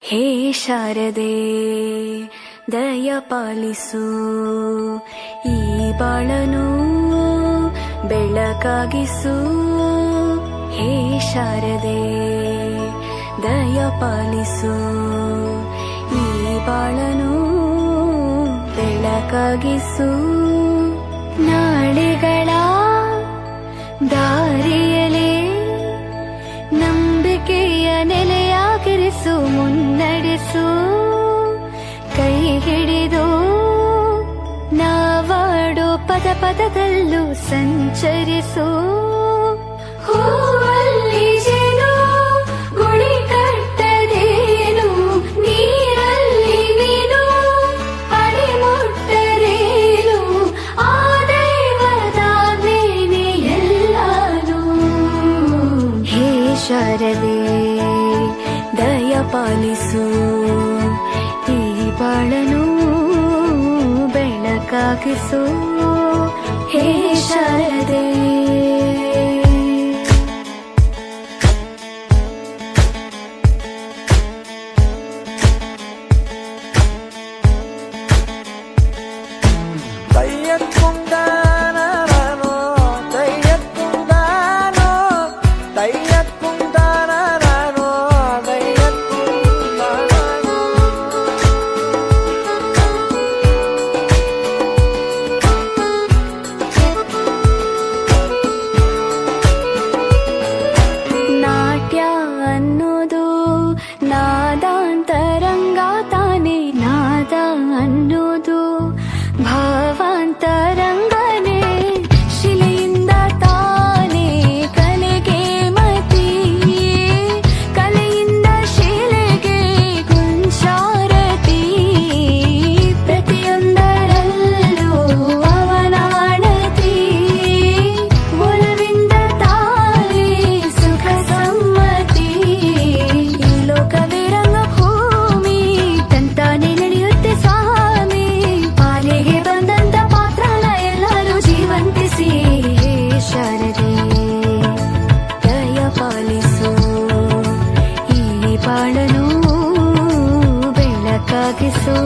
ಹೇ ಶಾರದೆ ದಯ ಪಾಲಿಸು, ಈ ಬಾಳನು ಬೆಳಕಾಗಿಸು. ಹೇ ಶಾರದೆ ದಯ ಪಾಲಿಸು, ಈ ಬಾಳನು ಬೆಳಕಾಗಿಸು. ನಾಳೆಗಳ ದಾರಿಯಲೇ ನಂಬಿಕೆಯ ನೆಲೆಯಾಗಿರಿಸು, ಮುನ್ನಡೆಸು. ಕೈ ಹಿಡಿದು ನಾವಾಡೋ ಪದ ಪದದಲ್ಲೂ ಸಂಚರಿಸು. ಹೂವಲ್ಲಿ ಜೇನು ಗುಳಿ ಕಟ್ಟದೇನು, ನೀರಲ್ಲಿ ಮೀನು ಅಡಿ ಮುಟ್ಟರೇನು, ಆ ದೈವದ ಮೇನೆ ಎಲ್ಲಾನು. ಹೇ ಶಾರದೆ ದಯ ಪಾಲಿಸು, ಈ ಬಾಳನು ಬೆಳಕಾಗಿಸು. ಹೇ ಶಾರದೆ ನಾದಾಂತರಂಗ ತಾನೆ, ನಾದ ಅನ್ನೋದು ಭಾವಾಂತರಂಗನೇ. ಶಿಲೆಯಿಂದ ತಾನೇ ಕಲೆಗೆ ಮತಿ, ಕಲೆಯಿಂದ ಶಿಲೆಗೆ ಕುಂಚಾರತಿ. ಪ್ರತಿಯೊಂದರಲ್ಲೂ ಅವನಾಣತಿ, ಒಲವಿಂದ ತಾನೇ ಸುಖ ಸಮ್ಮತಿ. ಈ ಲೋಕವೇ ರಂಗಭೂಮಿ, ತಂತಾನೆ ನಡೆಯುತ್ತೆ ಸ್ವಾಮಿ. ಪಾಲಿಗೆ ಬಂದಂತ ಪಾತ್ರನ ಎಲ್ಲರೂ ಜೀವಂತಿಸಿ. ಹೇ ಶಾರದೆ ದಯ ಪಾಲಿಸು, ಈ ಬಾಳನು ಬೆಳಕಾಗಿಸು.